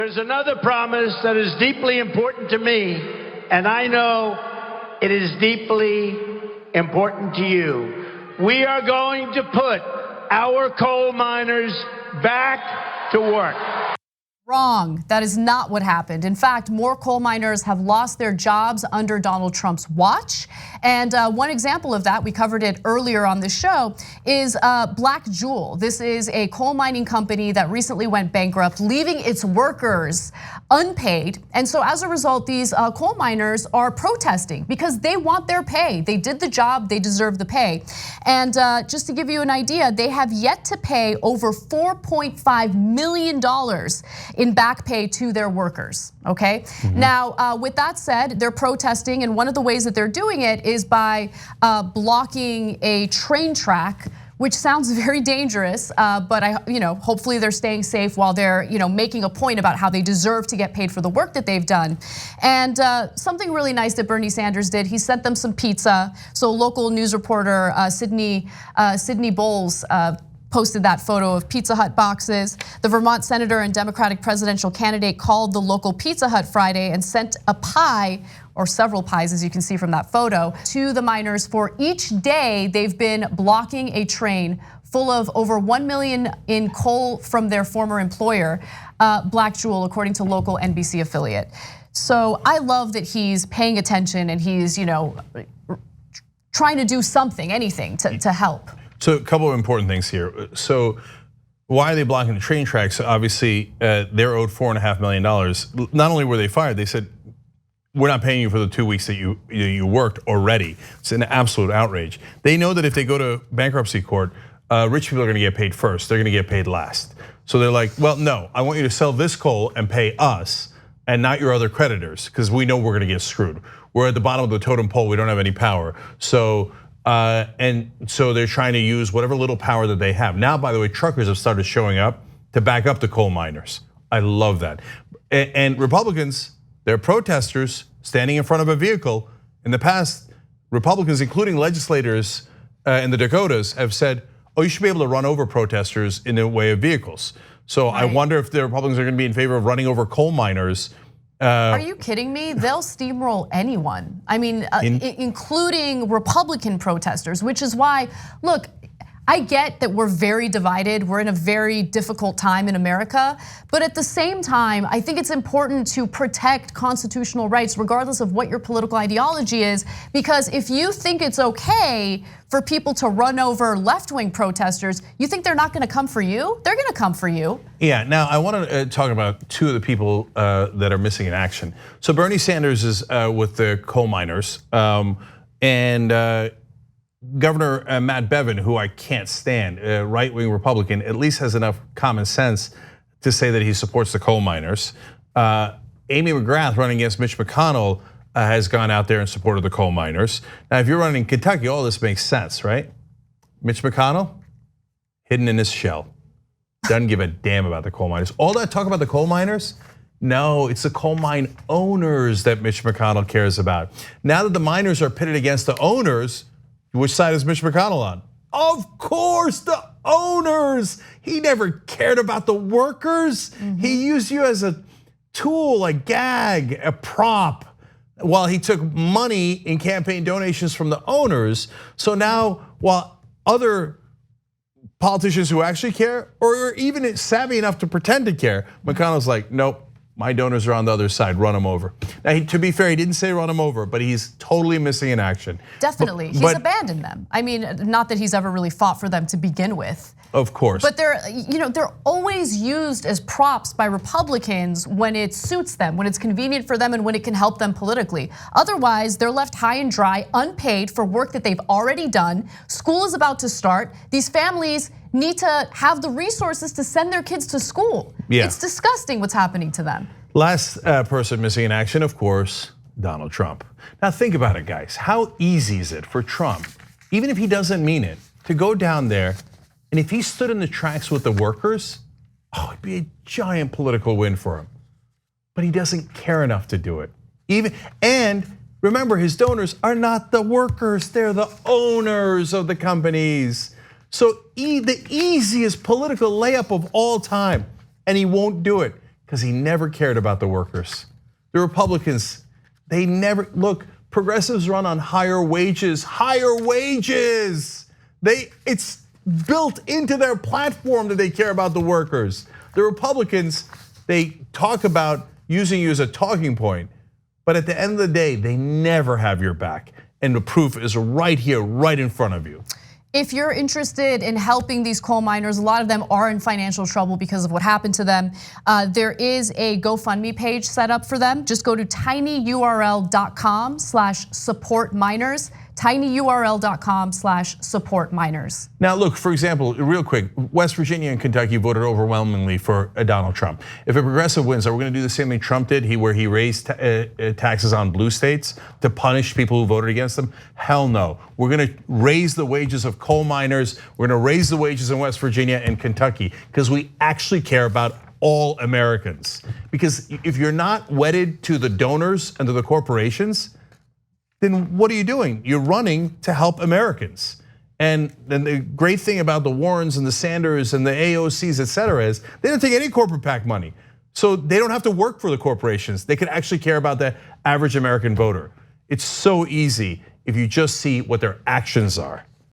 There's another promise that is deeply important to me, and I know it is deeply important to you. We are going to put our coal miners back to work. Wrong. That is not what happened. In fact, more coal miners have lost their jobs under Donald Trump's watch. And one example of that, we covered it earlier on the show, is Black Jewel. This is a coal mining company that recently went bankrupt, leaving its workers unpaid. And so as a result, these coal miners are protesting because they want their pay. They did the job, they deserve the pay. And just to give you an idea, they have yet to pay over $4.5 million in back pay to their workers, okay? Now, with that said, they're protesting, and one of the ways that they're doing it is by blocking a train track, which sounds very dangerous, but hopefully they're staying safe while they're making a point about how they deserve to get paid for the work that they've done. And something really nice that Bernie Sanders did, he sent them some pizza. So local news reporter Sydney Bowles posted that photo of Pizza Hut boxes. The Vermont senator and Democratic presidential candidate called the local Pizza Hut Friday and sent a pie, or several pies as you can see from that photo, to the miners for each day they've been blocking a train full of over 1 million in coal from their former employer, Black Jewel, according to local NBC affiliate. So I love that he's paying attention and he's trying to do something, anything to help. So a couple of important things here. So why are they blocking the train tracks? Obviously, they're owed $4.5 million. Not only were they fired, they said, we're not paying you for the 2 weeks that you worked already. It's an absolute outrage. They know that if they go to bankruptcy court, rich people are gonna get paid first. They're gonna get paid last. So they're like, well, no, I want you to sell this coal and pay us and not your other creditors, because we know we're gonna get screwed. We're at the bottom of the totem pole, we don't have any power. So they're trying to use whatever little power that they have. Now, by the way, truckers have started showing up to back up the coal miners. I love that. And Republicans, they're protesters standing in front of a vehicle. In the past, Republicans, including legislators in the Dakotas, have said, oh, you should be able to run over protesters in the way of vehicles. So right. I wonder if the Republicans are gonna be in favor of running over coal miners. Are you kidding me? They'll steamroll anyone. I mean, including Republican protesters, which is why, look, I get that we're very divided. We're in a very difficult time in America. But at the same time, I think it's important to protect constitutional rights regardless of what your political ideology is. Because if you think it's okay for people to run over left-wing protesters, you think they're not gonna come for you? They're gonna come for you. Yeah, now I want to talk about two of the people that are missing in action. So Bernie Sanders is with the coal miners, and Governor Matt Bevin, who I can't stand, a right-wing Republican, at least has enough common sense to say that he supports the coal miners. Amy McGrath, running against Mitch McConnell, has gone out there in support of the coal miners. Now, if you're running in Kentucky, all this makes sense, right? Mitch McConnell, hidden in his shell, doesn't give a damn about the coal miners. All that talk about the coal miners, no, it's the coal mine owners that Mitch McConnell cares about. Now that the miners are pitted against the owners, which side is Mitch McConnell on? Of course, the owners. He never cared about the workers. He used you as a tool, a gag, a prop, while he took money in campaign donations from the owners. So now, while other politicians who actually care, or even savvy enough to pretend to care, McConnell's like, nope. My donors are on the other side, run them over. Now, to be fair, he didn't say run them over, but he's totally missing in action. Definitely, he's abandoned them. I mean, not that he's ever really fought for them to begin with. Of course. But they're always used as props by Republicans when it suits them, when it's convenient for them and when it can help them politically. Otherwise, they're left high and dry, unpaid for work that they've already done. School is about to start. These families need to have the resources to send their kids to school. Yeah. It's disgusting what's happening to them. Last person missing in action, of course, Donald Trump. Now think about it, guys. How easy is it for Trump, even if he doesn't mean it, to go down there, and if he stood in the tracks with the workers, it'd be a giant political win for him. But he doesn't care enough to do it. And remember, his donors are not the workers, they're the owners of the companies. So the easiest political layup of all time, and he won't do it. Because he never cared about the workers. The Republicans, they never, look, progressives run on higher wages, It's built into their platform that they care about the workers. The Republicans, they talk about using you as a talking point, but at the end of the day, they never have your back. And the proof is right here, right in front of you. If you're interested in helping these coal miners, a lot of them are in financial trouble because of what happened to them. There is a GoFundMe page set up for them. Just go to tinyurl.com/supportminers. tinyurl.com/supportminers. Now look, for example, real quick, West Virginia and Kentucky voted overwhelmingly for Donald Trump. If a progressive wins, are we gonna do the same thing Trump did, where he raised taxes on blue states to punish people who voted against them? Hell no. We're gonna raise the wages of coal miners. We're gonna raise the wages in West Virginia and Kentucky because we actually care about all Americans. Because if you're not wedded to the donors and to the corporations, then what are you doing? You're running to help Americans. And then the great thing about the Warrens and the Sanders and the AOCs, et cetera, is they don't take any corporate PAC money. So they don't have to work for the corporations. They can actually care about the average American voter. It's so easy if you just see what their actions are.